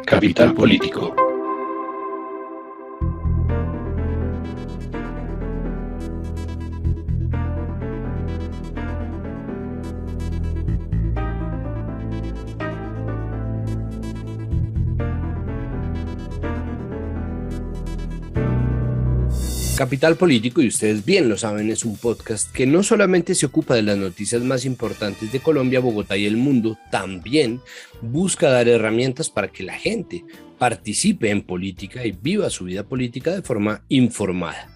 Capital Político. Capital Político, y ustedes bien lo saben, es un podcast que no solamente se ocupa de las noticias más importantes de Colombia, Bogotá y el mundo, también busca dar herramientas para que la gente participe en política y viva su vida política de forma informada.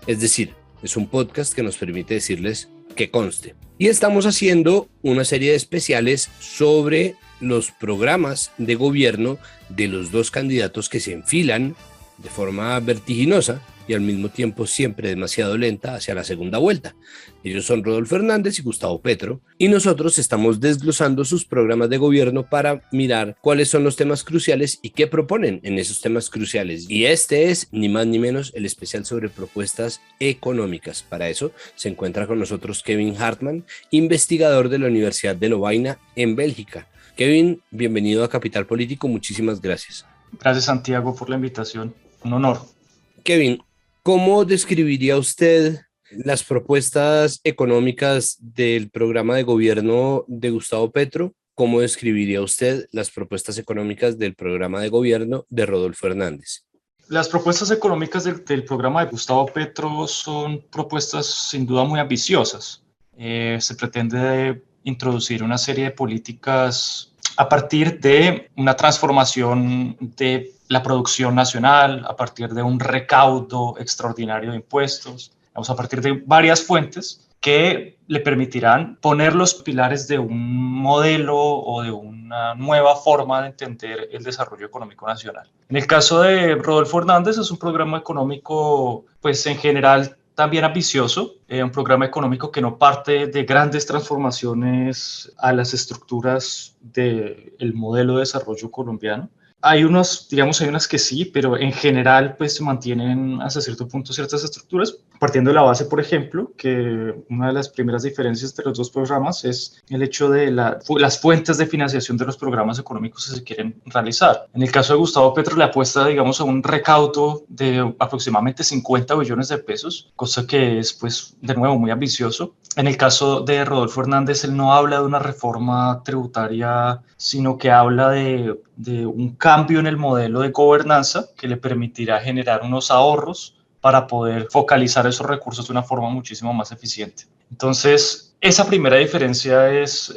Es decir, es un podcast que nos permite decirles que conste. Y estamos haciendo una serie de especiales sobre los programas de gobierno de los dos candidatos que se enfilan de forma vertiginosa y al mismo tiempo siempre demasiado lenta hacia la segunda vuelta. Ellos son Rodolfo Hernández y Gustavo Petro, y nosotros estamos desglosando sus programas de gobierno para mirar cuáles son los temas cruciales y qué proponen en esos temas cruciales. Y este es, ni más ni menos, el especial sobre propuestas económicas. Para eso se encuentra con nosotros Kevin Hartman, investigador de la Universidad de Lovaina en Bélgica. Kevin, bienvenido a Capital Político, muchísimas gracias. Gracias, Santiago, por la invitación. Un honor. Kevin, ¿cómo describiría usted las propuestas económicas del programa de gobierno de Gustavo Petro? ¿Cómo describiría usted las propuestas económicas del programa de gobierno de Rodolfo Hernández? Las propuestas económicas del programa de Gustavo Petro son propuestas sin duda muy ambiciosas. Se pretende introducir una serie de políticas a partir de una transformación de la producción nacional, a partir de un recaudo extraordinario de impuestos, a partir de varias fuentes que le permitirán poner los pilares de un modelo o de una nueva forma de entender el desarrollo económico nacional. En el caso de Rodolfo Hernández es un programa económico, pues en general, también ambicioso, un programa económico que no parte de grandes transformaciones a las estructuras del modelo de desarrollo colombiano. Hay unas que sí, pero en general pues se mantienen hasta cierto punto ciertas estructuras, partiendo de la base, por ejemplo, que una de las primeras diferencias de los dos programas es el hecho de las fuentes de financiación de los programas económicos que se quieren realizar. En el caso de Gustavo Petro le apuesta, digamos, a un recaudo de aproximadamente 50 billones de pesos, cosa que es, pues, de nuevo, muy ambicioso. En el caso de Rodolfo Hernández, él no habla de una reforma tributaria, sino que habla de un cambio en el modelo de gobernanza que le permitirá generar unos ahorros para poder focalizar esos recursos de una forma muchísimo más eficiente. Entonces, esa primera diferencia es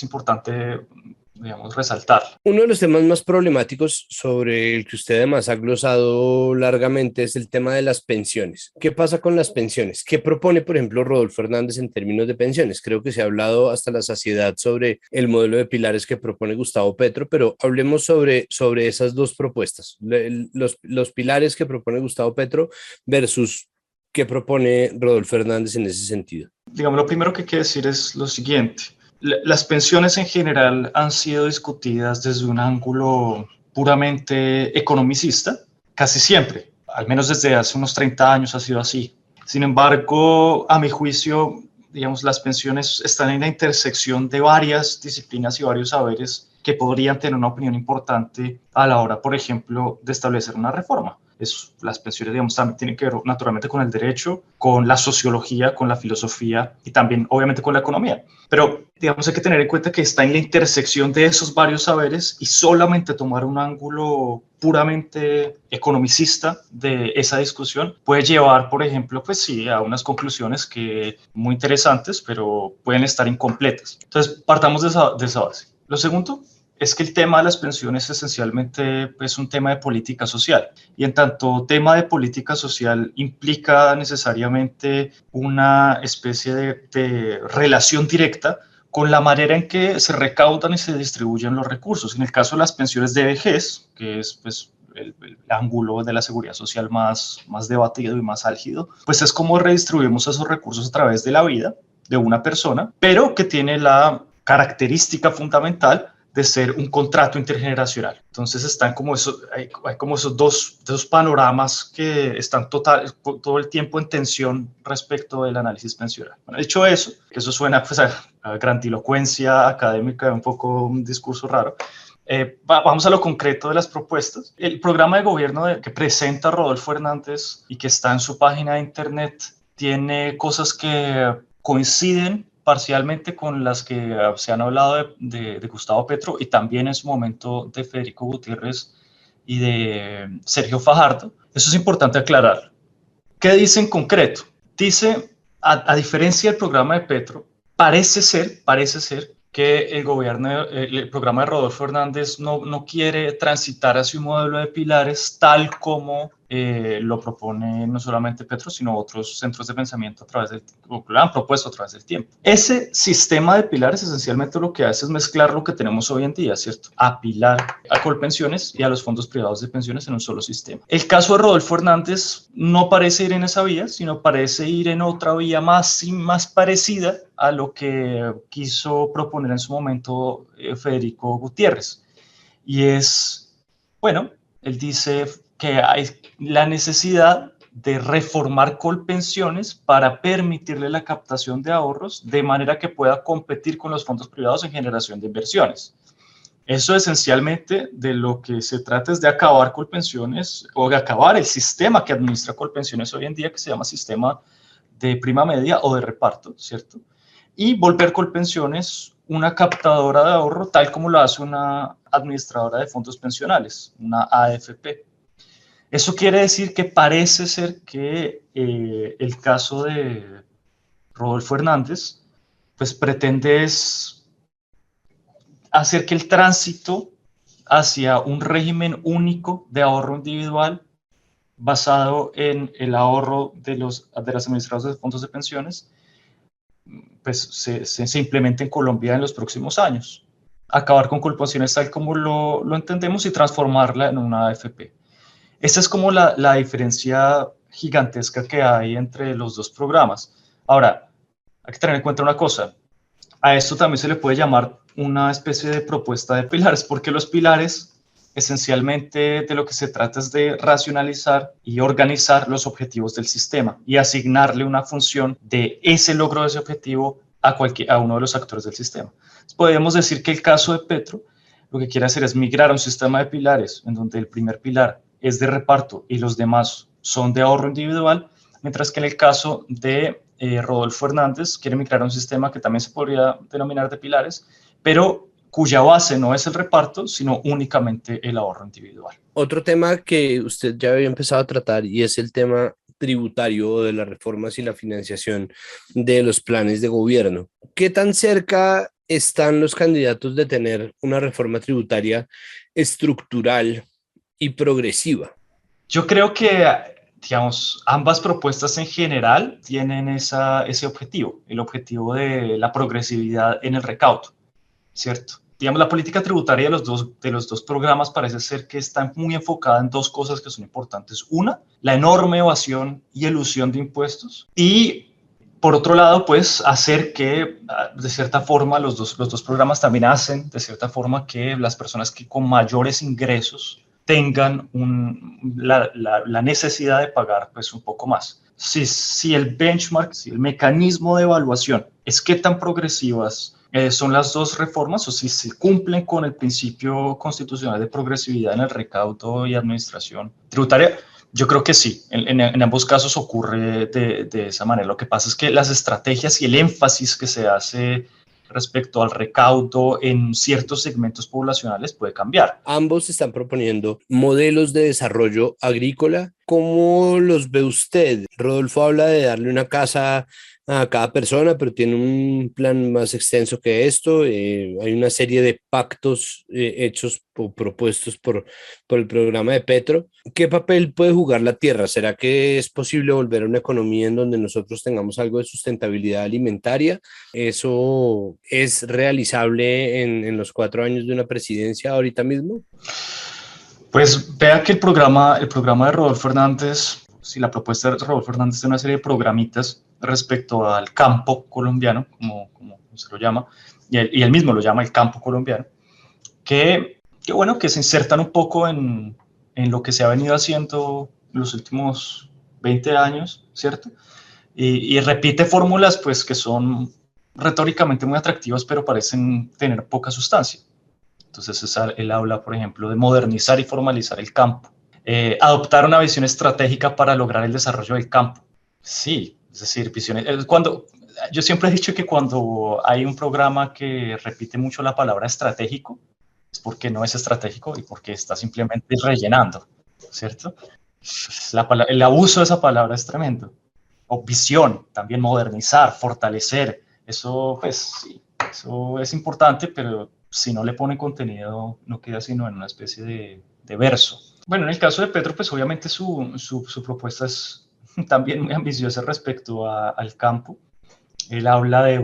importante, digamos, resaltar. Uno de los temas más problemáticos sobre el que usted además ha glosado largamente es el tema de las pensiones. ¿Qué pasa con las pensiones? ¿Qué propone, por ejemplo, Rodolfo Hernández en términos de pensiones? Creo que se ha hablado hasta la saciedad sobre el modelo de pilares que propone Gustavo Petro, pero hablemos sobre esas dos propuestas, los pilares que propone Gustavo Petro versus qué propone Rodolfo Hernández en ese sentido. Digamos, lo primero que hay que decir es lo siguiente. Las pensiones en general han sido discutidas desde un ángulo puramente economicista, casi siempre, al menos desde hace unos 30 años ha sido así. Sin embargo, a mi juicio, digamos, las pensiones están en la intersección de varias disciplinas y varios saberes que podrían tener una opinión importante a la hora, por ejemplo, de establecer una reforma. Las pensiones, digamos, también tienen que ver naturalmente con el derecho, con la sociología, con la filosofía y también, obviamente, con la economía. Pero, digamos, hay que tener en cuenta que está en la intersección de esos varios saberes y solamente tomar un ángulo puramente economicista de esa discusión puede llevar, por ejemplo, pues sí, a unas conclusiones que muy interesantes, pero pueden estar incompletas. Entonces, partamos de esa base. Lo segundo es que el tema de las pensiones esencialmente es un tema de política social, y en tanto tema de política social implica necesariamente una especie de relación directa con la manera en que se recaudan y se distribuyen los recursos. En el caso de las pensiones de vejez, que es pues el ángulo de la seguridad social más debatido y más álgido, pues es cómo redistribuimos esos recursos a través de la vida de una persona, pero que tiene la característica fundamental de ser un contrato intergeneracional. Entonces están como hay como esos dos panoramas que están todo el tiempo en tensión respecto del análisis pensional. Bueno, dicho eso, que eso suena pues a grandilocuencia académica, un poco un discurso raro, Vamos a lo concreto de las propuestas. El programa de gobierno que presenta Rodolfo Hernández y que está en su página de internet tiene cosas que coinciden parcialmente con las que se han hablado de Gustavo Petro y también en su momento de Federico Gutiérrez y de Sergio Fajardo. Eso es importante aclarar. ¿Qué dice en concreto? Dice, a diferencia del programa de Petro, parece ser que el programa de Rodolfo Hernández no quiere transitar hacia un modelo de pilares tal como lo propone no solamente Petro, sino otros centros de pensamiento o que lo han propuesto a través del tiempo. Ese sistema de pilares esencialmente lo que hace es mezclar lo que tenemos hoy en día, ¿cierto? Apilar a Colpensiones y a los fondos privados de pensiones en un solo sistema. El caso de Rodolfo Hernández no parece ir en esa vía, sino parece ir en otra vía más parecida a lo que quiso proponer en su momento Federico Gutiérrez. Y es, bueno, él dice que hay la necesidad de reformar Colpensiones para permitirle la captación de ahorros de manera que pueda competir con los fondos privados en generación de inversiones. Eso esencialmente de lo que se trata es de acabar Colpensiones o de acabar el sistema que administra Colpensiones hoy en día, que se llama sistema de prima media o de reparto, ¿cierto? Y volver Colpensiones una captadora de ahorro tal como lo hace una administradora de fondos pensionales, una AFP. Eso quiere decir que parece ser que el caso de Rodolfo Hernández pues pretende es hacer que el tránsito hacia un régimen único de ahorro individual basado en el ahorro de las administradoras de fondos de pensiones pues se implemente en Colombia en los próximos años. Acabar con Colpensiones tal como lo entendemos y transformarla en una AFP. Esa es como la diferencia gigantesca que hay entre los dos programas. Ahora, hay que tener en cuenta una cosa. A esto también se le puede llamar una especie de propuesta de pilares, porque los pilares esencialmente de lo que se trata es de racionalizar y organizar los objetivos del sistema y asignarle una función de ese logro de ese objetivo a uno de los actores del sistema. Entonces, podríamos decir que el caso de Petro lo que quiere hacer es migrar a un sistema de pilares en donde el primer pilar es de reparto y los demás son de ahorro individual, mientras que en el caso de Rodolfo Hernández quiere migrar a un sistema que también se podría denominar de pilares, pero cuya base no es el reparto, sino únicamente el ahorro individual. Otro tema que usted ya había empezado a tratar y es el tema tributario de las reformas y la financiación de los planes de gobierno. ¿Qué tan cerca están los candidatos de tener una reforma tributaria estructural y progresiva? Yo creo que, digamos, ambas propuestas en general tienen ese objetivo, el objetivo de la progresividad en el recaudo, ¿cierto? Digamos, la política tributaria de los dos programas parece ser que está muy enfocada en dos cosas que son importantes. Una, la enorme evasión y elusión de impuestos y, por otro lado, pues hacer que, de cierta forma, los dos programas también hacen, de cierta forma, que las personas que con mayores ingresos tengan la necesidad de pagar pues un poco más. Si el benchmark, si el mecanismo de evaluación es qué tan progresivas son las dos reformas o si se cumplen con el principio constitucional de progresividad en el recaudo y administración tributaria, yo creo que sí, en ambos casos ocurre de esa manera. Lo que pasa es que las estrategias y el énfasis que se hace respecto al recaudo en ciertos segmentos poblacionales puede cambiar. Ambos están proponiendo modelos de desarrollo agrícola. ¿Cómo los ve usted? Rodolfo habla de darle una casa a cada persona, pero tiene un plan más extenso que esto. Hay una serie de pactos hechos o propuestos por el programa de Petro. ¿Qué papel puede jugar la tierra? ¿Será que es posible volver a una economía en donde nosotros tengamos algo de sustentabilidad alimentaria? ¿Eso es realizable en los 4 años de una presidencia ahorita mismo? Pues vea que el programa de Rodolfo Hernández, si la propuesta de Rodolfo Hernández es una serie de programitas respecto al campo colombiano, como se lo llama, y él mismo lo llama el campo colombiano, que bueno, que se insertan un poco en lo que se ha venido haciendo en los últimos 20 años, ¿cierto? Y repite fórmulas pues que son retóricamente muy atractivas, pero parecen tener poca sustancia. Entonces él habla, por ejemplo, de modernizar y formalizar el campo. Adoptar una visión estratégica para lograr el desarrollo del campo. Sí, es decir, visiones. Yo siempre he dicho que cuando hay un programa que repite mucho la palabra estratégico, es porque no es estratégico y porque está simplemente rellenando, ¿cierto? El abuso de esa palabra es tremendo. O visión, también modernizar, fortalecer. Eso, pues, sí, eso es importante, pero si no le ponen contenido, no queda sino en una especie de verso. Bueno, en el caso de Petro, pues obviamente su propuesta es también muy ambiciosa respecto al campo. Él habla de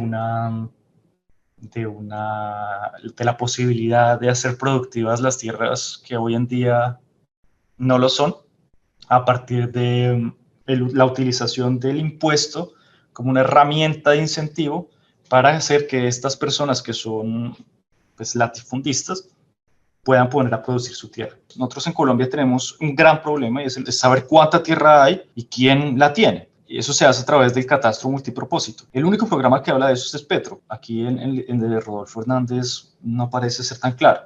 la posibilidad de hacer productivas las tierras que hoy en día no lo son, a partir de la utilización del impuesto como una herramienta de incentivo para hacer que estas personas que son pues, latifundistas puedan poner a producir su tierra. Nosotros en Colombia tenemos un gran problema y es el de saber cuánta tierra hay y quién la tiene. Y eso se hace a través del catastro multipropósito. El único programa que habla de eso es Petro. Aquí en el de Rodolfo Hernández no parece ser tan claro.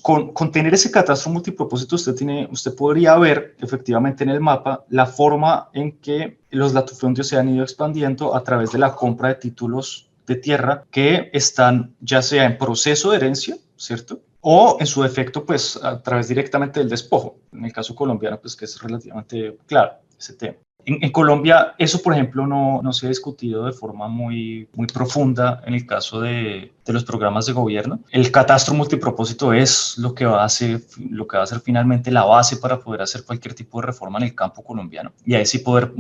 Con tener ese catastro multipropósito, usted podría ver efectivamente en el mapa la forma en que los latifundios se han ido expandiendo a través de la compra de títulos de tierra que están ya sea en proceso de herencia, ¿cierto? O en su defecto, pues a través directamente del despojo. En el caso colombiano, pues que es relativamente claro ese tema. En Colombia eso, por ejemplo, no se ha discutido de forma muy profunda en el caso de los programas de gobierno. El catastro multipropósito es lo que va a ser finalmente la base para poder hacer cualquier tipo de reforma en el campo colombiano. Y ahí sí poder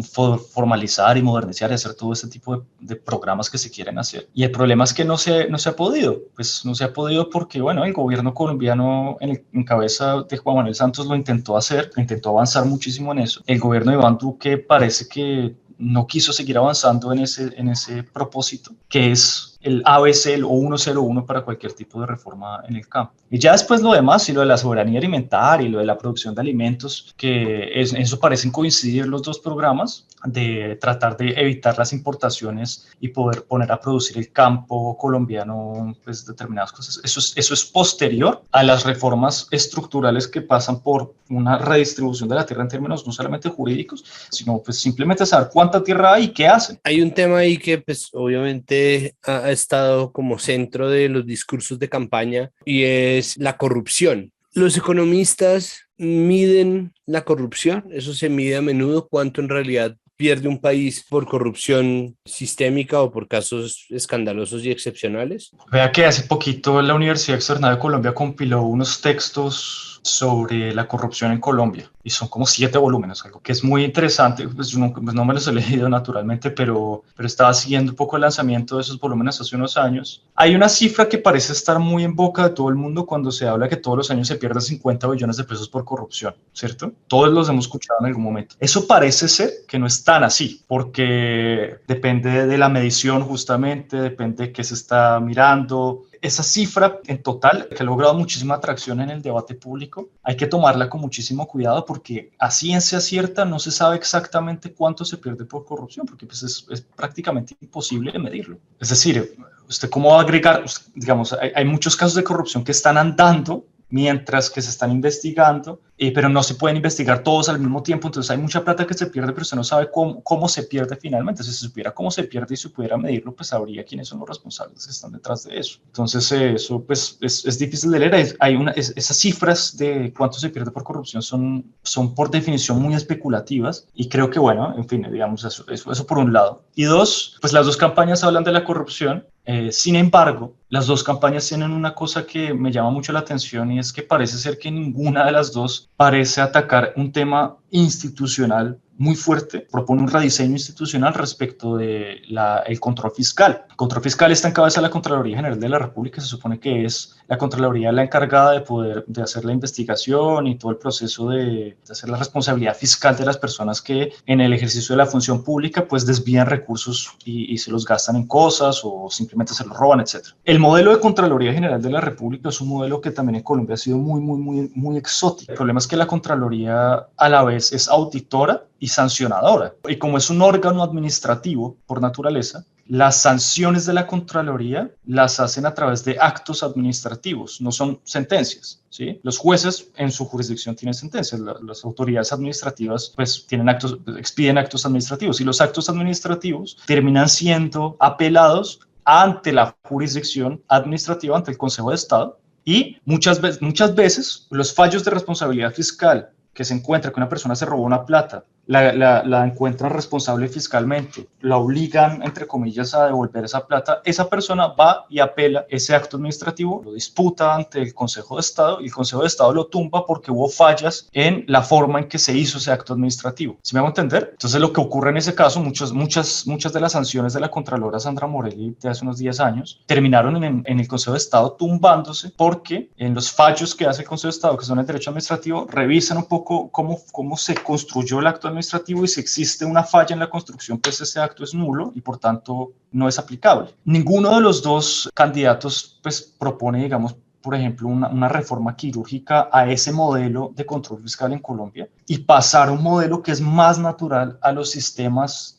formalizar y modernizar y hacer todo este tipo de programas que se quieren hacer. Y el problema es que no se ha podido. Pues no se ha podido porque, bueno, el gobierno colombiano en cabeza de Juan Manuel Santos lo intentó hacer, intentó avanzar muchísimo en eso. El gobierno de Iván Duque parece que no quiso seguir avanzando en ese propósito, que es el ABC o 101 para cualquier tipo de reforma en el campo. Y ya después lo demás, y lo de la soberanía alimentaria y lo de la producción de alimentos, que en eso parecen coincidir los dos programas, de tratar de evitar las importaciones y poder poner a producir el campo colombiano pues determinadas cosas. Eso es posterior a las reformas estructurales que pasan por una redistribución de la tierra en términos no solamente jurídicos, sino pues simplemente saber cuánta tierra hay y qué hacen. Hay un tema ahí que pues obviamente ha estado como centro de los discursos de campaña y es la corrupción. Los economistas miden la corrupción, eso se mide a menudo, cuánto en realidad pierde un país por corrupción sistémica o por casos escandalosos y excepcionales. Vea que hace poquito la Universidad Externada de Colombia compiló unos textos sobre la corrupción en Colombia y son como 7 volúmenes, algo que es muy interesante. Pues yo no me los he leído naturalmente, pero estaba siguiendo un poco el lanzamiento de esos volúmenes hace unos años. Hay una cifra que parece estar muy en boca de todo el mundo cuando se habla que todos los años se pierden 50 billones de pesos por corrupción, ¿cierto? Todos los hemos escuchado en algún momento. Eso parece ser que no es tan así, porque depende de la medición justamente, depende de qué se está mirando. Esa cifra en total, que ha logrado muchísima atracción en el debate público, hay que tomarla con muchísimo cuidado porque a ciencia cierta no se sabe exactamente cuánto se pierde por corrupción, porque pues es prácticamente imposible de medirlo. Es decir, ¿usted cómo va a agregar? Digamos, hay muchos casos de corrupción que están andando mientras que se están investigando, pero no se pueden investigar todos al mismo tiempo, entonces hay mucha plata que se pierde, pero usted no sabe cómo se pierde finalmente. Si se supiera cómo se pierde y se pudiera medirlo, pues sabría quiénes son los responsables que están detrás de eso. Entonces eso pues es difícil de leer. Esas cifras de cuánto se pierde por corrupción son por definición muy especulativas y creo que bueno, en fin, digamos eso por un lado. Y dos, pues las dos campañas hablan de la corrupción. Sin embargo, las dos campañas tienen una cosa que me llama mucho la atención y es que parece ser que ninguna de las dos parece atacar un tema institucional muy fuerte, propone un rediseño institucional respecto de el control fiscal. El control fiscal está en cabeza de la Contraloría General de la República, se supone que es la Contraloría la encargada de hacer la investigación y todo el proceso de hacer la responsabilidad fiscal de las personas que en el ejercicio de la función pública pues desvían recursos y se los gastan en cosas o simplemente se los roban, etc. El modelo de Contraloría General de la República es un modelo que también en Colombia ha sido muy exótico. El problema es que la Contraloría a la vez es auditora y sancionadora. Y como es un órgano administrativo por naturaleza, las sanciones de la Contraloría las hacen a través de actos administrativos, no son sentencias, ¿sí? Los jueces en su jurisdicción tienen sentencias, las autoridades administrativas pues expiden actos administrativos y los actos administrativos terminan siendo apelados ante la jurisdicción administrativa, ante el Consejo de Estado, y muchas veces los fallos de responsabilidad fiscal que se encuentra que una persona se robó una plata, la encuentran responsable fiscalmente, la obligan, entre comillas, a devolver esa plata, esa persona va y apela ese acto administrativo, lo disputa ante el Consejo de Estado y el Consejo de Estado lo tumba porque hubo fallas en la forma en que se hizo ese acto administrativo. ¿Sí me hago entender? Entonces lo que ocurre en ese caso, muchas de las sanciones de la Contralora Sandra Morelli de hace unos 10 años terminaron en el Consejo de Estado tumbándose porque en los fallos que hace el Consejo de Estado, que son el derecho administrativo, revisan un poco cómo se construyó el acto administrativo y si existe una falla en la construcción, pues ese acto es nulo y por tanto no es aplicable. Ninguno de los dos candidatos pues propone, digamos, por ejemplo, una reforma quirúrgica a ese modelo de control fiscal en Colombia y pasar a un modelo que es más natural a los sistemas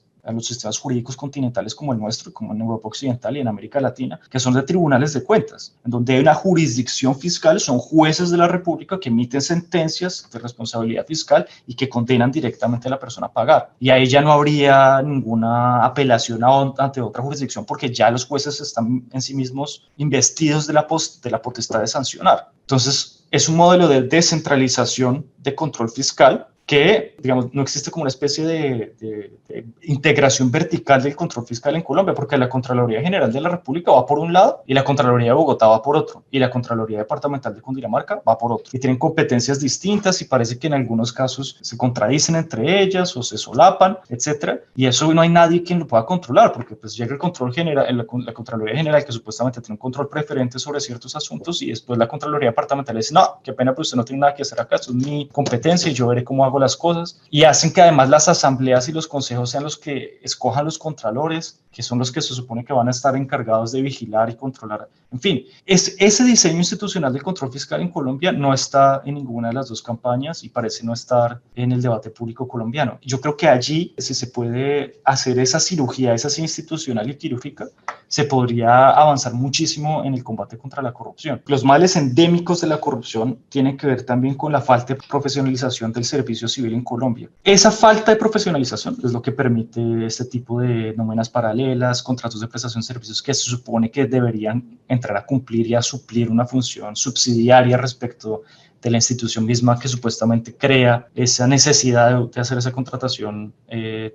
jurídicos continentales como el nuestro, como en Europa Occidental y en América Latina, que son de tribunales de cuentas, en donde hay una jurisdicción fiscal, son jueces de la República que emiten sentencias de responsabilidad fiscal y que condenan directamente a la persona a pagar. Y ahí ya no habría ninguna apelación ante otra jurisdicción porque ya los jueces están en sí mismos investidos de la potestad de sancionar. Entonces, es un modelo de descentralización de control fiscal que, digamos, no existe como una especie de integración vertical del control fiscal en Colombia, porque la Contraloría General de la República va por un lado y la Contraloría de Bogotá va por otro, y la Contraloría Departamental de Cundinamarca va por otro, y tienen competencias distintas y parece que en algunos casos se contradicen entre ellas o se solapan, etcétera, y eso no hay nadie quien lo pueda controlar, porque pues llega el control general, la Contraloría General, que supuestamente tiene un control preferente sobre ciertos asuntos, y después la Contraloría Departamental dice, no, qué pena, pero usted no tiene nada que hacer acá, esto es mi competencia y yo veré cómo hago las cosas, y hacen que además las asambleas y los consejos sean los que escojan los contralores, que son los que se supone que van a estar encargados de vigilar y controlar. En fin, ese diseño institucional del control fiscal en Colombia no está en ninguna de las dos campañas y parece no estar en el debate público colombiano. Yo creo que allí, si se puede hacer esa cirugía, esa institucional y quirúrgica, se podría avanzar muchísimo en el combate contra la corrupción. Los males endémicos de la corrupción tienen que ver también con la falta de profesionalización del servicio civil en Colombia. Esa falta de profesionalización es lo que permite este tipo de nóminas paralelas, contratos de prestación de servicios que se supone que deberían entrar a cumplir y a suplir una función subsidiaria respecto de la institución misma que supuestamente crea esa necesidad de hacer esa contratación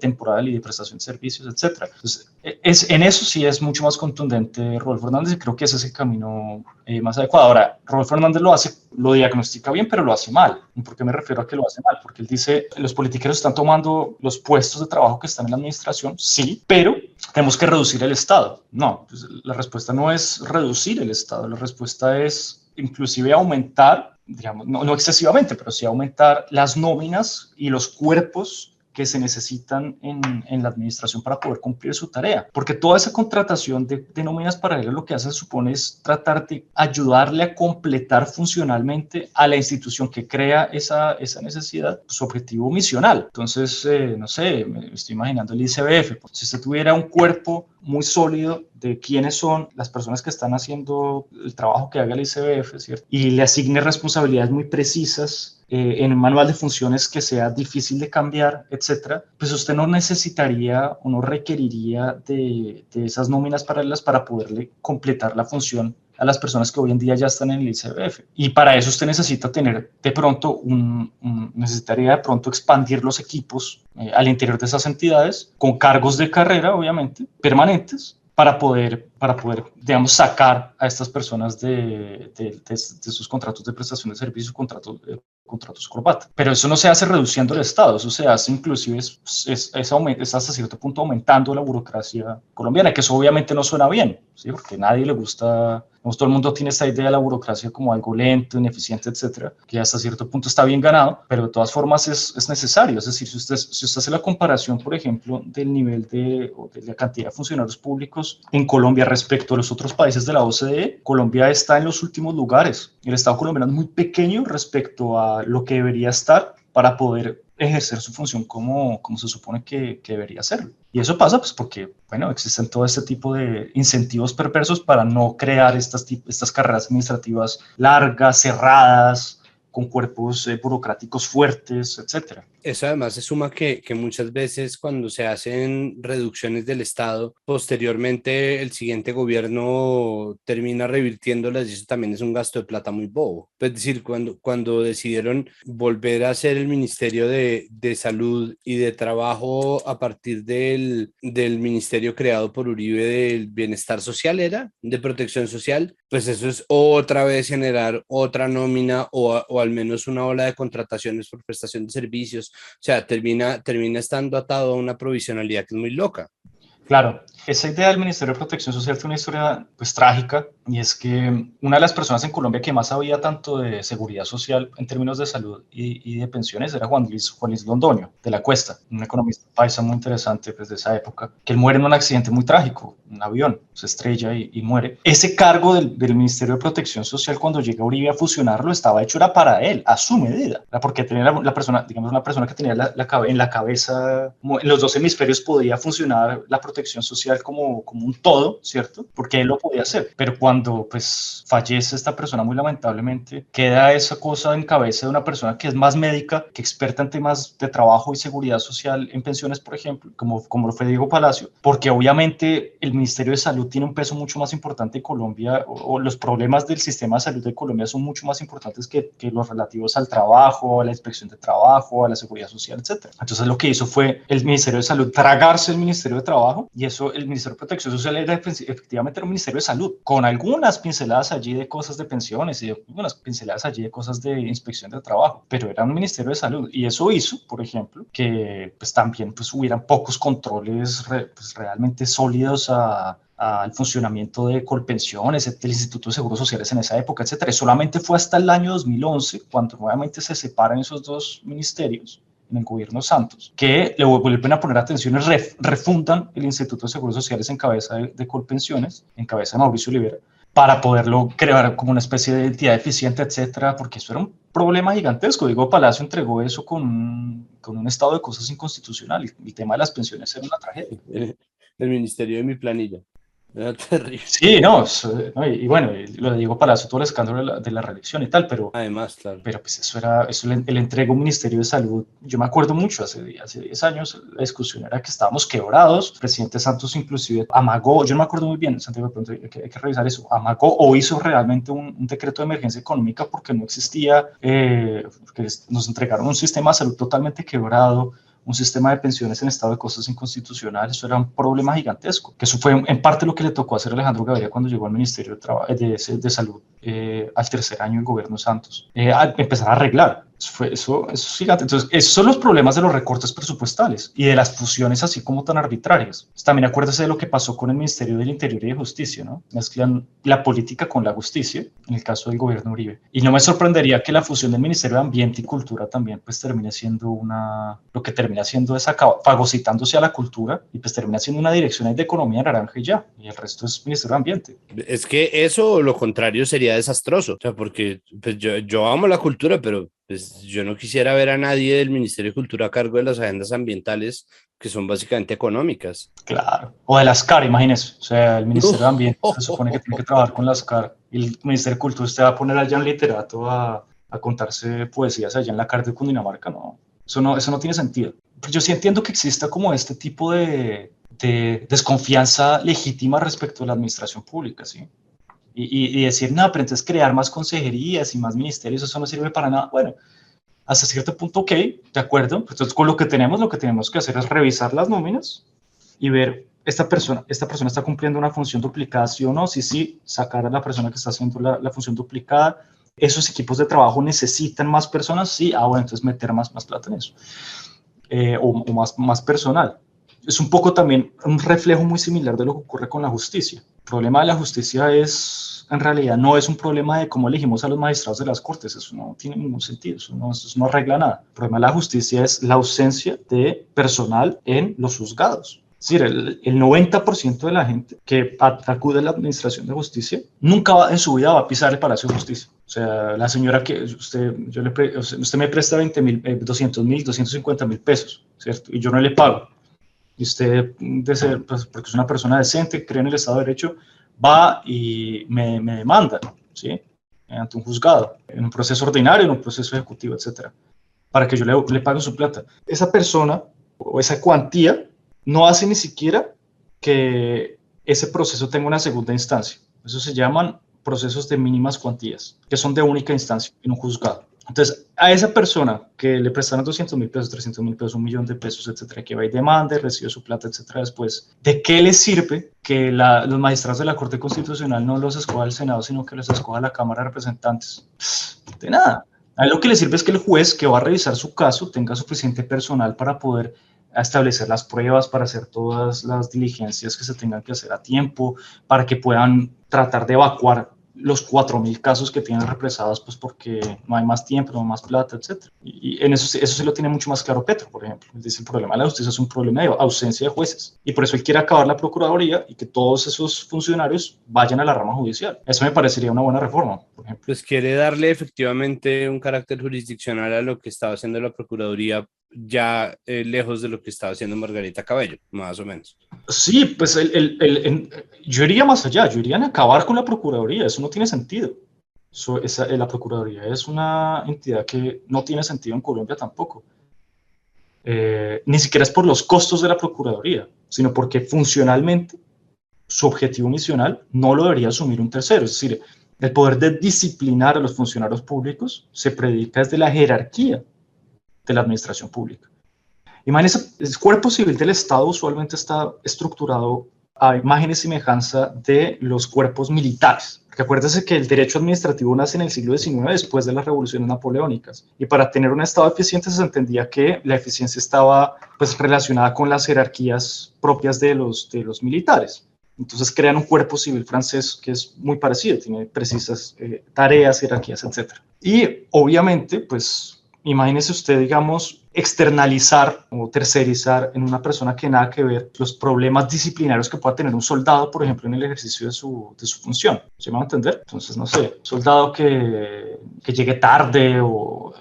temporal y de prestación de servicios, etc. Entonces, en eso sí es mucho más contundente Rodolfo Hernández y creo que ese es el camino más adecuado. Ahora, Rodolfo Hernández lo diagnostica bien, pero lo hace mal. ¿Y por qué me refiero a que lo hace mal? Porque él dice, los politiqueros están tomando los puestos de trabajo que están en la administración, sí, pero tenemos que reducir el Estado. No, pues la respuesta no es reducir el Estado, la respuesta es inclusive aumentar, digamos, no excesivamente, pero sí aumentar las nóminas y los cuerpos que se necesitan en la administración para poder cumplir su tarea. Porque toda esa contratación de nóminas paralelas lo que hace, se supone, es tratar de ayudarle a completar funcionalmente a la institución que crea esa necesidad, su objetivo misional. Entonces, no sé, me estoy imaginando el ICBF. Si usted tuviera un cuerpo muy sólido de quiénes son las personas que están haciendo el trabajo que haga el ICBF, ¿cierto? Y le asigne responsabilidades muy precisas en un manual de funciones que sea difícil de cambiar, etcétera, pues usted no necesitaría o no requeriría de esas nóminas paralelas para poderle completar la función a las personas que hoy en día ya están en el ICBF. Y para eso usted necesita tener de pronto necesitaría de pronto expandir los equipos al interior de esas entidades con cargos de carrera, obviamente, permanentes, para poder, digamos, sacar a estas personas de sus contratos de prestación de servicios, contratos corbata. Pero eso no se hace reduciendo el Estado, eso se hace inclusive es hasta cierto punto aumentando la burocracia colombiana, que eso obviamente no suena bien, ¿sí? Porque a nadie le gusta, todo el mundo tiene esta idea de la burocracia como algo lento, ineficiente, etcétera, que hasta cierto punto está bien ganado, pero de todas formas es necesario. Es decir, si usted hace la comparación, por ejemplo, del nivel de la cantidad de funcionarios públicos en Colombia respecto a los otros países de la OCDE, Colombia está en los últimos lugares. El Estado colombiano es muy pequeño respecto a lo que debería estar para poder ejercer su función como se supone que debería hacerlo. Y eso pasa pues porque, bueno, existen todo este tipo de incentivos perversos para no crear estas carreras administrativas largas, cerradas, con cuerpos burocráticos fuertes, etcétera. Eso además se suma que muchas veces cuando se hacen reducciones del Estado, posteriormente el siguiente gobierno termina revirtiéndolas y eso también es un gasto de plata muy bobo. Es decir, cuando decidieron volver a hacer el Ministerio de Salud y de Trabajo a partir del ministerio creado por Uribe del Bienestar Social, ¿era? De Protección Social, pues eso es otra vez generar otra nómina o al menos una ola de contrataciones por prestación de servicios. O sea, termina estando atado a una provisionalidad que es muy loca. Claro, esa idea del Ministerio de Protección Social fue una historia pues trágica, y es que una de las personas en Colombia que más sabía tanto de seguridad social en términos de salud y de pensiones era Juan Luis Londoño de la Cuesta, un economista paisa muy interesante pues, de esa época, que él muere en un accidente muy trágico, un avión se estrella y muere. Ese cargo del Ministerio de Protección Social, cuando llega Uribe a fusionarlo, estaba hecho era para él, a su medida, porque tenía la persona, digamos, una persona que tenía en la cabeza, en los dos hemisferios podía funcionar la protección social como un todo, ¿cierto? Porque él lo podía hacer. Pero cuando pues fallece esta persona muy lamentablemente, queda esa cosa en cabeza de una persona que es más médica, que experta en temas de trabajo y seguridad social en pensiones, por ejemplo, como lo fue Diego Palacio, porque obviamente el Ministerio de Salud tiene un peso mucho más importante en Colombia, o los problemas del sistema de salud de Colombia son mucho más importantes que los relativos al trabajo, a la inspección de trabajo, a la seguridad social, etc. Entonces lo que hizo fue el Ministerio de Salud tragarse el Ministerio de Trabajo, y eso el Ministerio de Protección Social efectivamente era un Ministerio de Salud, con algunas pinceladas allí de cosas de pensiones y algunas pinceladas allí de cosas de inspección de trabajo, pero era un Ministerio de Salud, y eso hizo, por ejemplo, que pues también pues hubieran pocos controles pues, realmente sólidos al funcionamiento de Colpensiones, del Instituto de Seguros Sociales en esa época, etcétera. Y solamente fue hasta el año 2011, cuando nuevamente se separan esos dos ministerios en el gobierno Santos, que le vuelven a poner atención y refundan el Instituto de Seguros Sociales en cabeza de Colpensiones, en cabeza de Mauricio Olivera, para poderlo crear como una especie de entidad eficiente, etcétera, porque eso era un problema gigantesco. Diego Palacio entregó eso con un estado de cosas inconstitucional, y el tema de las pensiones era una tragedia. El ministerio de mi planilla. Era terrible. Sí, no, no y bueno, lo de Diego Palacio, todo el escándalo de la reelección y tal, Además, claro. pero pues eso le entregó un Ministerio de Salud. Yo me acuerdo mucho, hace 10 años, la discusión era que estábamos quebrados. El presidente Santos inclusive amagó, yo no me acuerdo muy bien, Santiago, de pronto hay que revisar eso, amagó o hizo realmente un decreto de emergencia económica porque no existía, porque nos entregaron un sistema de salud totalmente quebrado, un sistema de pensiones en estado de cosas inconstitucional. Eso era un problema gigantesco, que eso fue en parte lo que le tocó hacer a Alejandro Gaviria cuando llegó al Ministerio de Salud al tercer año del gobierno Santos, a empezar a arreglar. Eso es gigante. Entonces, esos son los problemas de los recortes presupuestales y de las fusiones así como tan arbitrarias. También acuérdese de lo que pasó con el Ministerio del Interior y de Justicia, ¿no? Mezclan la política con la justicia, en el caso del gobierno Uribe. Y no me sorprendería que la fusión del Ministerio de Ambiente y Cultura también pues termine siendo lo que termina siendo es fagocitándose a la cultura, y pues termina siendo una dirección de economía naranja y ya, y el resto es Ministerio de Ambiente. Es que eso o lo contrario sería desastroso, o sea, porque pues yo amo la cultura, pero pues yo no quisiera ver a nadie del Ministerio de Cultura a cargo de las agendas ambientales que son básicamente económicas. Claro. O de las CAR, imagínese. O sea, el Ministerio de Ambiente se supone que tiene que trabajar con las CAR, y el Ministerio de Cultura usted va a poner allá un literato a contarse poesías allá en la CAR de Cundinamarca. No, eso no tiene sentido. Pero yo sí entiendo que exista como este tipo de desconfianza legítima respecto a la administración pública, ¿sí? Y decir, no, pero entonces crear más consejerías y más ministerios, eso no sirve para nada. Bueno, hasta cierto punto, ok, de acuerdo. Entonces, con lo que tenemos que hacer es revisar las nóminas y ver, esta persona está cumpliendo una función duplicada, sí o no. Sí, sacar a la persona que está haciendo la función duplicada. Esos equipos de trabajo necesitan más personas, sí. Bueno, entonces meter más plata en eso. O más personal. Es un poco también un reflejo muy similar de lo que ocurre con la justicia. El problema de la justicia en realidad no es un problema de cómo elegimos a los magistrados de las cortes. Eso no tiene ningún sentido, eso no arregla nada. El problema de la justicia es la ausencia de personal en los juzgados. Es decir, el 90% de la gente que acude a la administración de justicia nunca en su vida va a pisar el Palacio de Justicia. O sea, la señora que usted me presta 20.000, 200.000, 250.000 pesos, ¿cierto? Y yo no le pago. Y usted, pues, porque es una persona decente, cree en el Estado de Derecho, va y me demanda, ¿sí? Ante un juzgado, en un proceso ordinario, en un proceso ejecutivo, etcétera, para que yo le pague su plata. Esa persona o esa cuantía no hace ni siquiera que ese proceso tenga una segunda instancia. Eso se llaman procesos de mínimas cuantías, que son de única instancia en un juzgado. Entonces, a esa persona que le prestaron 200.000 pesos, 300.000 pesos, 1.000.000 de pesos, etcétera, que va y demande, recibe su plata, etcétera, después, ¿de qué le sirve que los magistrados de la Corte Constitucional no los escoja el Senado, sino que los escoja la Cámara de Representantes? De nada. A él lo que le sirve es que el juez que va a revisar su caso tenga suficiente personal para poder establecer las pruebas, para hacer todas las diligencias que se tengan que hacer a tiempo, para que puedan tratar de evacuar los 4.000 casos que tienen represados, pues porque no hay más tiempo, no hay más plata, etc. Y en eso sí lo tiene mucho más claro Petro, por ejemplo. Él dice, el problema de la justicia es un problema de ausencia de jueces. Y por eso él quiere acabar la Procuraduría y que todos esos funcionarios vayan a la rama judicial. Eso me parecería una buena reforma, por ejemplo. Pues quiere darle efectivamente un carácter jurisdiccional a lo que estaba haciendo la Procuraduría, ya lejos de lo que estaba haciendo Margarita Cabello, más o menos. Sí, pues yo iría más allá, yo iría a acabar con la Procuraduría, eso no tiene sentido. La Procuraduría es una entidad que no tiene sentido en Colombia tampoco. Ni siquiera es por los costos de la Procuraduría, sino porque funcionalmente su objetivo misional no lo debería asumir un tercero. Es decir, el poder de disciplinar a los funcionarios públicos se predica desde la jerarquía de la administración pública. Imagínense, el cuerpo civil del Estado usualmente está estructurado a imagen y semejanza de los cuerpos militares. Porque acuérdense que el derecho administrativo nace en el siglo XIX después de las revoluciones napoleónicas. Y para tener un Estado eficiente se entendía que la eficiencia estaba pues, relacionada con las jerarquías propias de los militares. Entonces crean un cuerpo civil francés que es muy parecido, tiene precisas tareas, jerarquías, etc. Y obviamente, pues imagínese usted, digamos, externalizar o tercerizar en una persona que nada que ver los problemas disciplinarios que pueda tener un soldado, por ejemplo, en el ejercicio de su función. ¿Se me va a entender? Entonces, no sé, soldado que llegue tarde o...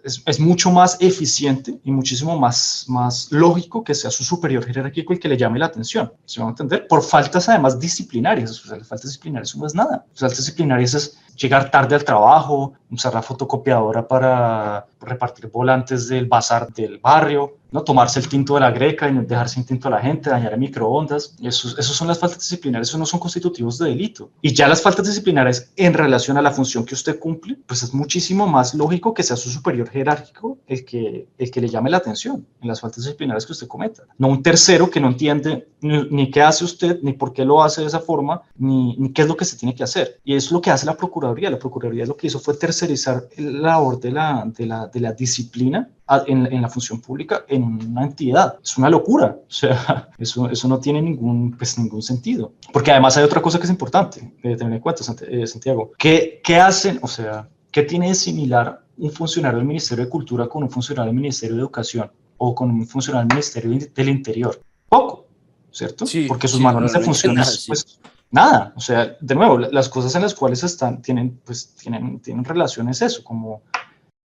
Es mucho más eficiente y muchísimo más lógico que sea su superior jerárquico el que le llame la atención. ¿Se va a entender? Por faltas además disciplinarias. O sea, las faltas disciplinarias no es nada. Las faltas disciplinarias es llegar tarde al trabajo, usar la fotocopiadora para repartir volantes del bazar del barrio, no tomarse el tinto de la greca y dejar sin tinto a la gente, dañar el microondas. Esos son las faltas disciplinarias, eso no son constitutivos de delito. Y ya las faltas disciplinarias en relación a la función que usted cumple, pues es muchísimo más lógico que sea su superior jerárquico el que le llame la atención en las faltas disciplinarias que usted cometa. No un tercero que no entiende ni qué hace usted, ni por qué lo hace de esa forma, ni qué es lo que se tiene que hacer. Y es lo que hace la Procuraduría. La Procuraduría lo que hizo fue tercerizar la labor de la disciplina en la función pública en una entidad. Es una locura. O sea, eso no tiene ningún sentido. Porque además hay otra cosa que es importante tener en cuenta, Santiago. ¿Qué hacen? O sea, ¿qué tiene de similar un funcionario del Ministerio de Cultura con un funcionario del Ministerio de Educación o con un funcionario del Ministerio del Interior? Poco, ¿cierto? Sí, porque sus sí, manuales de funciones, pues nada. O sea, de nuevo, las cosas en las cuales tienen relación es eso, como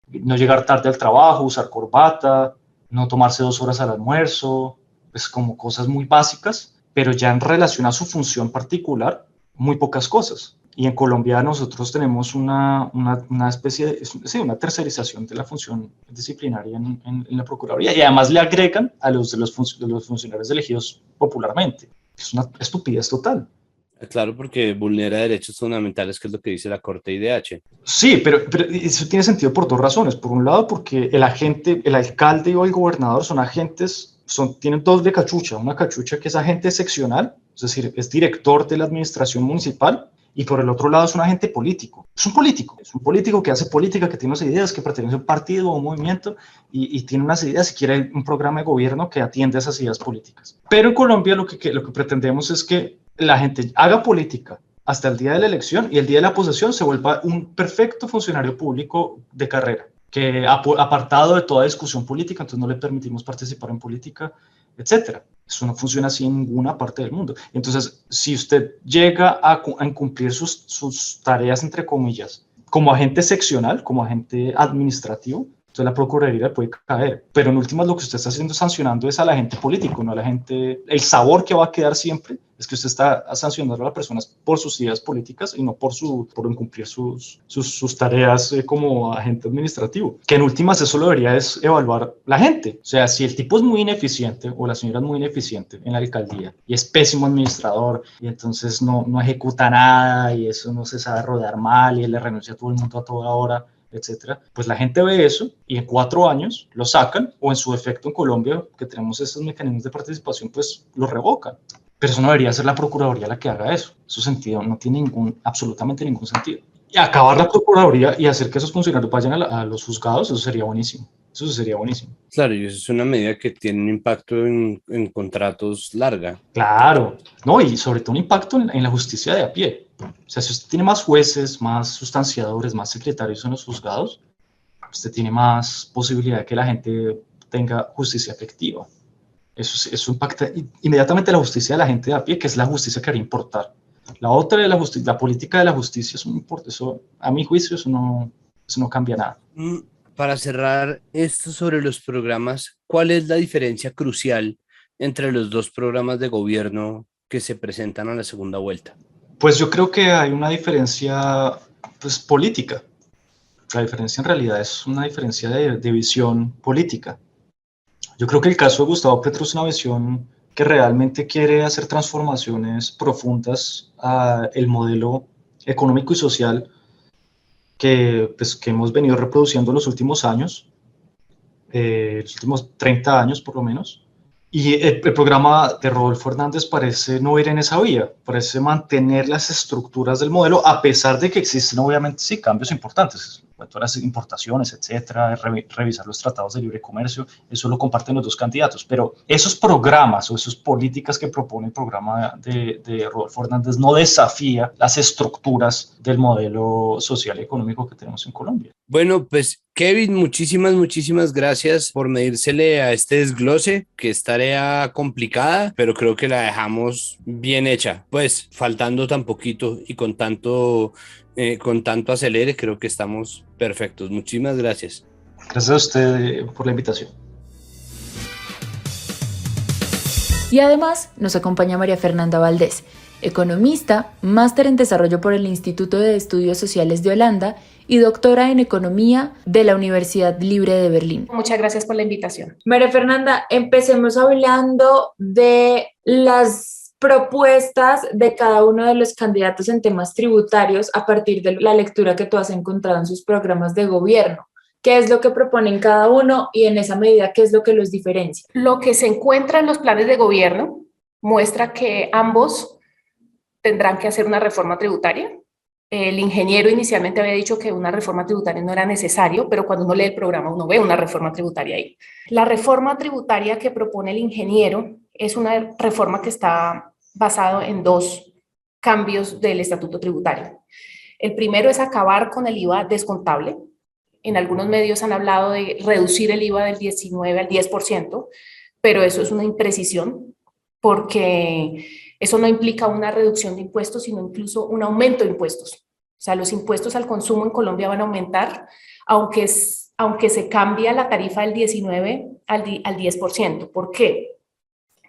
no llegar tarde al trabajo, usar corbata, no tomarse 2 horas al almuerzo, pues como cosas muy básicas, pero ya en relación a su función particular, muy pocas cosas. Y en Colombia nosotros tenemos una especie de, una tercerización de la función disciplinaria en la Procuraduría, y además le agregan a los funcionarios elegidos popularmente. Es una estupidez total. Claro, porque vulnera derechos fundamentales, que es lo que dice la Corte IDH. Sí, pero eso tiene sentido por 2 razones. Por un lado, porque el alcalde o el gobernador son agentes, tienen doble cachucha. Una cachucha que es agente seccional, es decir, es director de la administración municipal, y por el otro lado es un agente político. Es un político que hace política, que tiene unas ideas, que pertenece a un partido o un movimiento y tiene unas ideas y quiere un programa de gobierno que atiende a esas ideas políticas. Pero en Colombia lo que pretendemos es que la gente haga política hasta el día de la elección y el día de la posesión se vuelva un perfecto funcionario público de carrera, que apartado de toda discusión política, entonces no le permitimos participar en política, etcétera. Eso no funciona así en ninguna parte del mundo. Entonces, si usted llega a incumplir sus tareas, entre comillas, como agente seccional, como agente administrativo, entonces la Procuraduría puede caer. Pero en últimas lo que usted está haciendo sancionando es al agente político, no a la gente. El sabor que va a quedar siempre es que usted está sancionando a las personas por sus ideas políticas y no por incumplir sus tareas como agente administrativo. Que en últimas eso lo debería es evaluar la gente. O sea, si el tipo es muy ineficiente o la señora es muy ineficiente en la alcaldía y es pésimo administrador y entonces no ejecuta nada y eso no se sabe rodear mal y le renuncia a todo el mundo a toda hora, etcétera, pues la gente ve eso y en 4 años lo sacan, o en su defecto en Colombia, que tenemos estos mecanismos de participación, pues lo revocan. Pero eso no debería ser la Procuraduría la que haga eso. Eso sentido no tiene absolutamente ningún sentido. Y acabar la Procuraduría y hacer que esos funcionarios vayan a los juzgados, eso sería buenísimo. Eso sería buenísimo. Claro, y eso es una medida que tiene un impacto en contratos larga. Claro, no, y sobre todo un impacto en la justicia de a pie. O sea, si usted tiene más jueces, más sustanciadores, más secretarios en los juzgados, usted tiene más posibilidad de que la gente tenga justicia efectiva. Eso impacta inmediatamente la justicia de la gente de a pie, que es la justicia que haría importar. La otra de la política de la justicia, eso no importa. Eso, a mi juicio, eso no cambia nada. Para cerrar esto sobre los programas, ¿cuál es la diferencia crucial entre los dos programas de gobierno que se presentan a la segunda vuelta? Pues yo creo que hay una diferencia pues, política. La diferencia en realidad es una diferencia de visión política. Yo creo que el caso de Gustavo Petro es una visión que realmente quiere hacer transformaciones profundas al modelo económico y social que hemos venido reproduciendo en los últimos años, los últimos 30 años por lo menos. Y el programa de Rodolfo Hernández parece no ir en esa vía, parece mantener las estructuras del modelo, a pesar de que existen obviamente sí cambios importantes, todas las importaciones, etcétera, revisar los tratados de libre comercio, eso lo comparten los dos candidatos, pero esos programas o esas políticas que propone el programa de Rodolfo Hernández no desafía las estructuras del modelo social y económico que tenemos en Colombia. Bueno, pues Kevin, muchísimas gracias por medírsele a este desglose, que es tarea complicada, pero creo que la dejamos bien hecha. Pues faltando tan poquito y con tanto acelere, creo que estamos perfectos. Muchísimas gracias. Gracias a usted por la invitación. Y además nos acompaña María Fernanda Valdés, economista, máster en desarrollo por el Instituto de Estudios Sociales de Holanda y doctora en Economía de la Universidad Libre de Berlín. Muchas gracias por la invitación. María Fernanda, empecemos hablando de las propuestas de cada uno de los candidatos en temas tributarios a partir de la lectura que tú has encontrado en sus programas de gobierno. ¿Qué es lo que proponen cada uno y en esa medida qué es lo que los diferencia? Lo que se encuentra en los planes de gobierno muestra que ambos tendrán que hacer una reforma tributaria. El ingeniero inicialmente había dicho que una reforma tributaria no era necesario, pero cuando uno lee el programa uno ve una reforma tributaria ahí. La reforma tributaria que propone el ingeniero es una reforma que está basada en 2 cambios del estatuto tributario. El primero es acabar con el IVA descontable. En algunos medios han hablado de reducir el IVA del 19 al 10%, pero eso es una imprecisión porque eso no implica una reducción de impuestos, sino incluso un aumento de impuestos. O sea, los impuestos al consumo en Colombia van a aumentar, aunque se cambia la tarifa del 19 al 10%. ¿Por qué?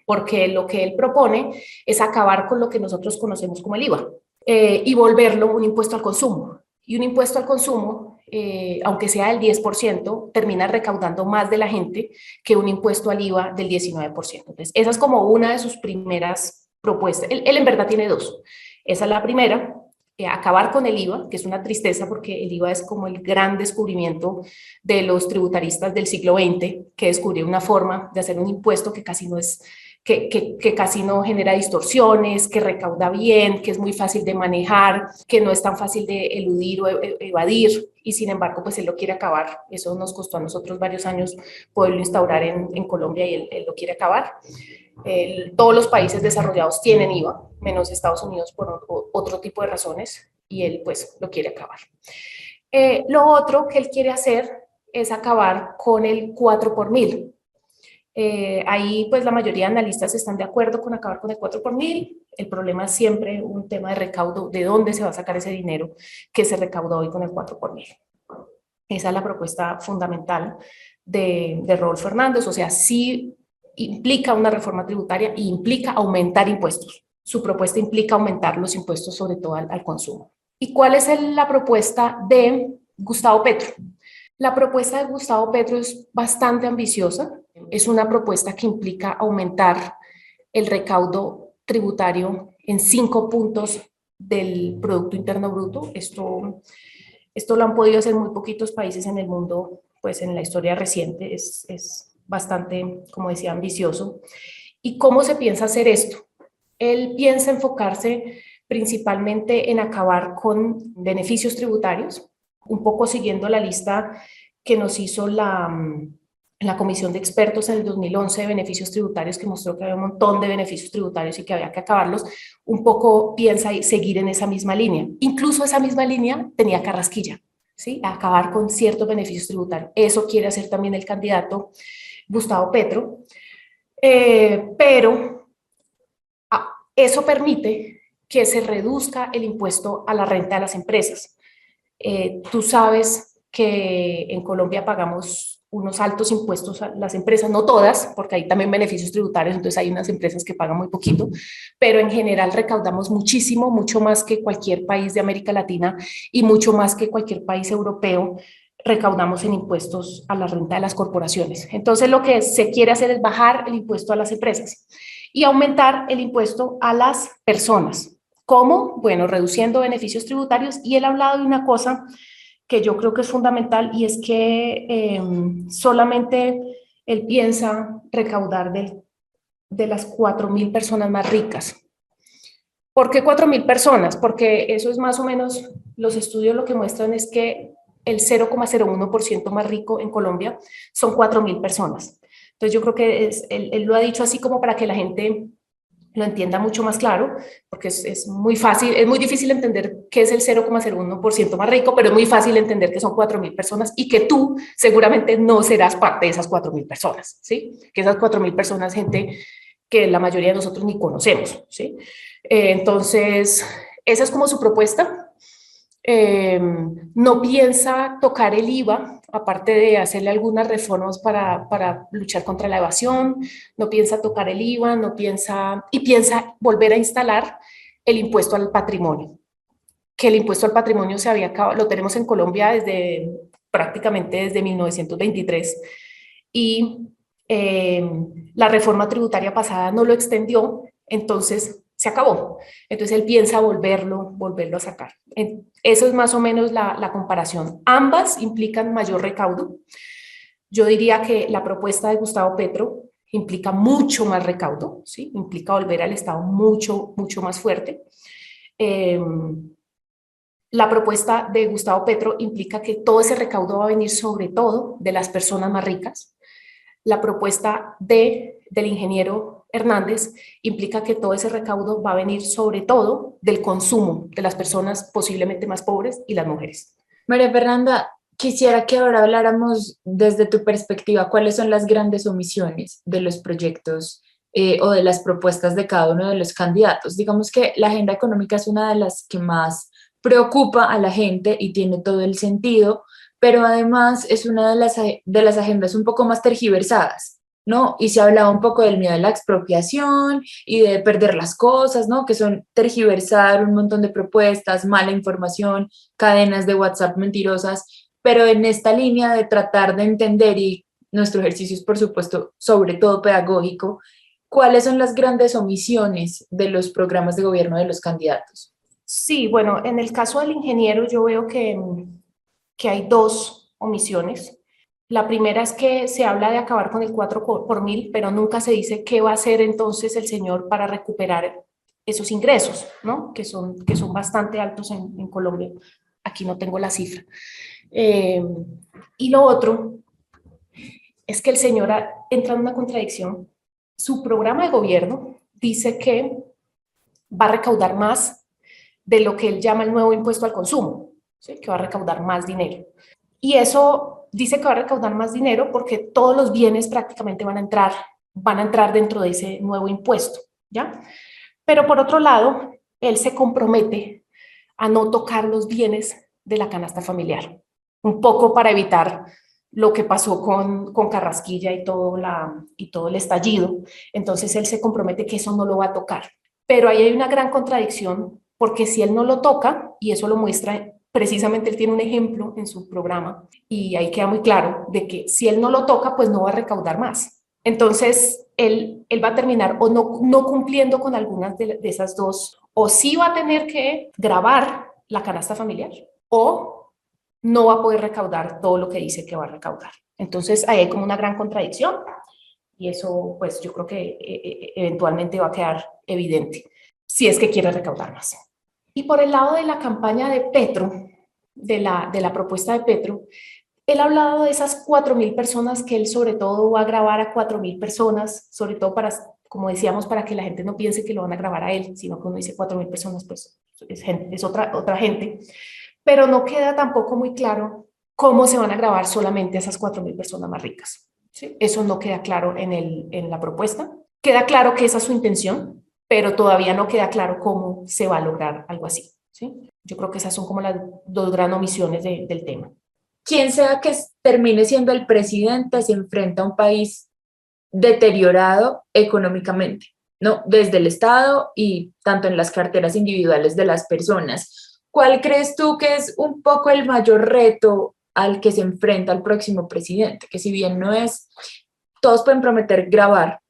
Porque lo que él propone es acabar con lo que nosotros conocemos como el IVA y volverlo un impuesto al consumo. Y un impuesto al consumo, aunque sea del 10%, termina recaudando más de la gente que un impuesto al IVA del 19%. Entonces, esa es como una de sus primeras propuestas. Él en verdad tiene 2. Esa es la primera, acabar con el IVA, que es una tristeza porque el IVA es como el gran descubrimiento de los tributaristas del siglo XX, que descubrieron una forma de hacer un impuesto que casi no es... Que casi no genera distorsiones, que recauda bien, que es muy fácil de manejar, que no es tan fácil de eludir o evadir, y sin embargo, pues él lo quiere acabar. Eso nos costó a nosotros varios años poderlo instaurar en Colombia y él lo quiere acabar. Todos los países desarrollados tienen IVA, menos Estados Unidos por otro tipo de razones, y él pues lo quiere acabar. Lo otro que él quiere hacer es acabar con el 4 por mil. Ahí pues la mayoría de analistas están de acuerdo con acabar con el 4 por mil. El problema es siempre un tema de recaudo, de dónde se va a sacar ese dinero que se recaudó hoy con el 4 por mil. Esa es la propuesta fundamental de Rodolfo Hernández, o sea, sí implica una reforma tributaria y implica aumentar impuestos. Su propuesta implica aumentar los impuestos sobre todo al consumo. ¿Y cuál es la propuesta de Gustavo Petro? La propuesta de Gustavo Petro es bastante ambiciosa. Es una propuesta que implica aumentar el recaudo tributario en 5 puntos del Producto Interno Bruto. Esto lo han podido hacer muy poquitos países en el mundo, pues en la historia reciente. Es bastante, como decía, ambicioso. ¿Y cómo se piensa hacer esto? Él piensa enfocarse principalmente en acabar con beneficios tributarios, un poco siguiendo la lista que nos hizo la Comisión de Expertos en el 2011 de beneficios tributarios, que mostró que había un montón de beneficios tributarios y que había que acabarlos. Un poco piensa seguir en esa misma línea. Incluso esa misma línea tenía carrasquilla, ¿sí? Acabar con ciertos beneficios tributarios. Eso quiere hacer también el candidato Gustavo Petro. Pero eso permite que se reduzca el impuesto a la renta de las empresas. Tú sabes que en Colombia pagamos unos altos impuestos a las empresas, no todas, porque hay también beneficios tributarios, entonces hay unas empresas que pagan muy poquito, pero en general recaudamos muchísimo, mucho más que cualquier país de América Latina y mucho más que cualquier país europeo recaudamos en impuestos a la renta de las corporaciones. Entonces lo que se quiere hacer es bajar el impuesto a las empresas y aumentar el impuesto a las personas. ¿Cómo? Bueno, reduciendo beneficios tributarios. Y él ha hablado de una cosa que yo creo que es fundamental y es que solamente él piensa recaudar de las 4.000 personas más ricas. ¿Por qué 4.000 personas? Porque eso es más o menos, los estudios lo que muestran es que el 0,01% más rico en Colombia son 4.000 personas. Entonces yo creo que él lo ha dicho así como para que la gente lo entienda mucho más claro, porque es muy fácil, es muy difícil entender qué es el 0,01% más rico, pero es muy fácil entender que son 4.000 personas y que tú seguramente no serás parte de esas 4.000 personas, ¿sí? Que esas 4.000 personas, gente que la mayoría de nosotros ni conocemos, ¿sí? Entonces, esa es como su propuesta. No piensa tocar el IVA, aparte de hacerle algunas reformas para luchar contra la evasión, no piensa tocar el IVA, piensa volver a instalar el impuesto al patrimonio, que el impuesto al patrimonio se había acabado, lo tenemos en Colombia prácticamente desde 1923 y la reforma tributaria pasada no lo extendió, entonces se acabó. Entonces él piensa volverlo a sacar. Eso es más o menos la comparación. Ambas implican mayor recaudo. Yo diría que la propuesta de Gustavo Petro implica mucho más recaudo, ¿sí? Implica volver al Estado mucho, mucho más fuerte. La propuesta de Gustavo Petro implica que todo ese recaudo va a venir sobre todo de las personas más ricas. La propuesta del ingeniero Hernández implica que todo ese recaudo va a venir sobre todo del consumo de las personas posiblemente más pobres y las mujeres. María Fernanda, quisiera que ahora habláramos desde tu perspectiva cuáles son las grandes omisiones de los proyectos o de las propuestas de cada uno de los candidatos. Digamos que la agenda económica es una de las que más preocupa a la gente y tiene todo el sentido, pero además es una de las agendas un poco más tergiversadas, ¿no? Y se hablaba un poco del miedo a la expropiación y de perder las cosas, ¿no? Que son tergiversar un montón de propuestas, mala información, cadenas de WhatsApp mentirosas, pero en esta línea de tratar de entender, y nuestro ejercicio es, por supuesto, sobre todo pedagógico, ¿cuáles son las grandes omisiones de los programas de gobierno de los candidatos? Sí, bueno, en el caso del ingeniero yo veo que hay dos omisiones. La primera es que se habla de acabar con el 4 por mil, pero nunca se dice qué va a hacer entonces el señor para recuperar esos ingresos, ¿no? Que son bastante altos en Colombia. Aquí no tengo la cifra. Y lo otro es que el señor entra en una contradicción. Su programa de gobierno dice que va a recaudar más de lo que él llama el nuevo impuesto al consumo, ¿sí? Que va a recaudar más dinero. Y eso dice que va a recaudar más dinero porque todos los bienes prácticamente van a entrar dentro de ese nuevo impuesto, ¿ya? Pero por otro lado, él se compromete a no tocar los bienes de la canasta familiar, un poco para evitar lo que pasó con Carrasquilla y todo el estallido. Entonces él se compromete que eso no lo va a tocar. Pero ahí hay una gran contradicción, porque si él no lo toca, y eso lo muestra, precisamente él tiene un ejemplo en su programa, y ahí queda muy claro de que si él no lo toca, pues no va a recaudar más. Entonces él va a terminar o no cumpliendo con algunas de esas dos, o sí va a tener que gravar la canasta familiar, o no va a poder recaudar todo lo que dice que va a recaudar. Entonces ahí hay como una gran contradicción, y eso pues yo creo que eventualmente va a quedar evidente si es que quiere recaudar más. Y por el lado de la campaña de Petro, de la propuesta de Petro, él ha hablado de esas 4.000 personas que él sobre todo va a grabar a 4.000 personas, sobre todo para, como decíamos, para que la gente no piense que lo van a grabar a él, sino que uno dice 4.000 personas, pues es otra gente. Pero no queda tampoco muy claro cómo se van a grabar solamente esas 4.000 personas más ricas, ¿sí? Eso no queda claro en la propuesta. Queda claro que esa es su intención, pero todavía no queda claro cómo se va a lograr algo así, ¿sí? Yo creo que esas son como las dos grandes omisiones del tema. Quien sea que termine siendo el presidente se enfrenta a un país deteriorado económicamente, ¿no? Desde el Estado y tanto en las carteras individuales de las personas. ¿Cuál crees tú que es un poco el mayor reto al que se enfrenta el próximo presidente? Que si bien no es, todos pueden prometer grabar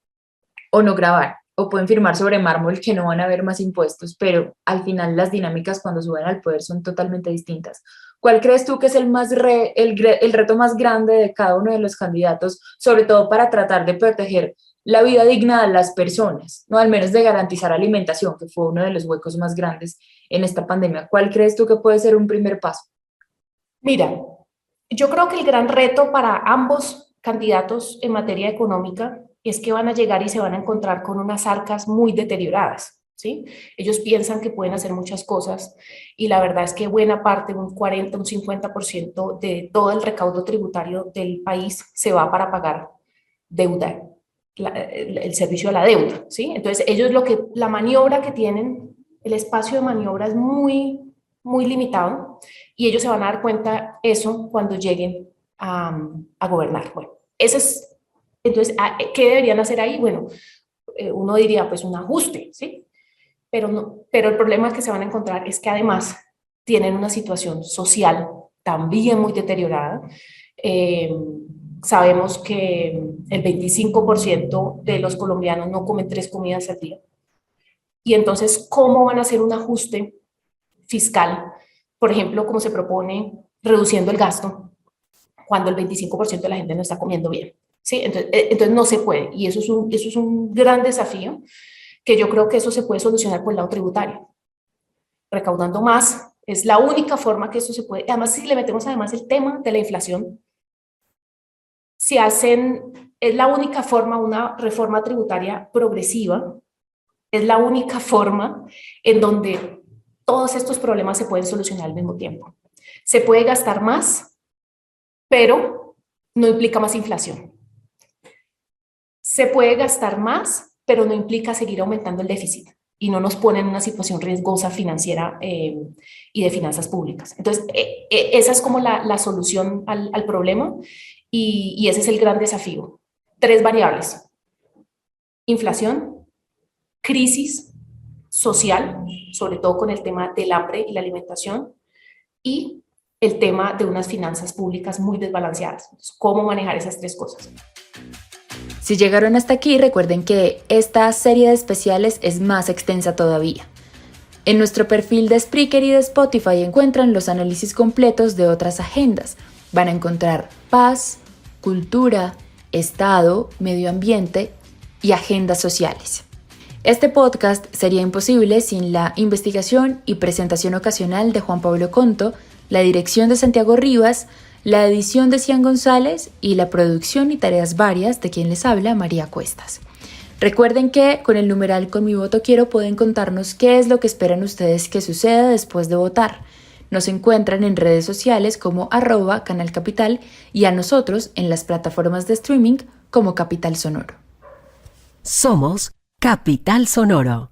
o no grabar, o pueden firmar sobre mármol que no van a haber más impuestos, pero al final las dinámicas cuando suben al poder son totalmente distintas. ¿Cuál crees tú que es el reto más grande de cada uno de los candidatos, sobre todo para tratar de proteger la vida digna de las personas, ¿no? Al menos de garantizar alimentación, que fue uno de los huecos más grandes en esta pandemia? ¿Cuál crees tú que puede ser un primer paso? Mira, yo creo que el gran reto para ambos candidatos en materia económica es que van a llegar y se van a encontrar con unas arcas muy deterioradas, ¿sí? Ellos piensan que pueden hacer muchas cosas, y la verdad es que buena parte, un 40, un 50% de todo el recaudo tributario del país se va para pagar deuda, el servicio a la deuda, ¿sí? Entonces ellos la maniobra que tienen, el espacio de maniobra es muy, muy limitado, y ellos se van a dar cuenta eso cuando lleguen a gobernar. Bueno, entonces, ¿qué deberían hacer ahí? Bueno, uno diría pues un ajuste, ¿sí? Pero el problema que se van a encontrar es que además tienen una situación social también muy deteriorada. Sabemos que el 25% de los colombianos no comen 3 comidas al día. Y entonces, ¿cómo van a hacer un ajuste fiscal? Por ejemplo, como se propone, reduciendo el gasto, cuando el 25% de la gente no está comiendo bien, ¿sí? Entonces no se puede, y eso es un gran desafío, que yo creo que eso se puede solucionar por el lado tributario. Recaudando más es la única forma que eso se puede. Además, si le metemos además el tema de la inflación, es la única forma, una reforma tributaria progresiva, es la única forma en donde todos estos problemas se pueden solucionar al mismo tiempo. Se puede gastar más, pero no implica más inflación. Se puede gastar más, pero no implica seguir aumentando el déficit y no nos pone en una situación riesgosa financiera y de finanzas públicas. Entonces, esa es como la solución al problema, y ese es el gran desafío. 3 variables: inflación, crisis social, sobre todo con el tema del hambre y la alimentación, y el tema de unas finanzas públicas muy desbalanceadas. Entonces, ¿cómo manejar esas 3 cosas? Si llegaron hasta aquí, recuerden que esta serie de especiales es más extensa todavía. En nuestro perfil de Spreaker y de Spotify encuentran los análisis completos de otras agendas. Van a encontrar paz, cultura, Estado, medio ambiente y agendas sociales. Este podcast sería imposible sin la investigación y presentación ocasional de Juan Pablo Conto, la dirección de Santiago Rivas, la edición de Cian González y la producción y tareas varias de quien les habla, María Cuestas. Recuerden que con el numeral Con mi voto quiero pueden contarnos qué es lo que esperan ustedes que suceda después de votar. Nos encuentran en redes sociales como @Canal Capital y a nosotros en las plataformas de streaming como Capital Sonoro. Somos Capital Sonoro.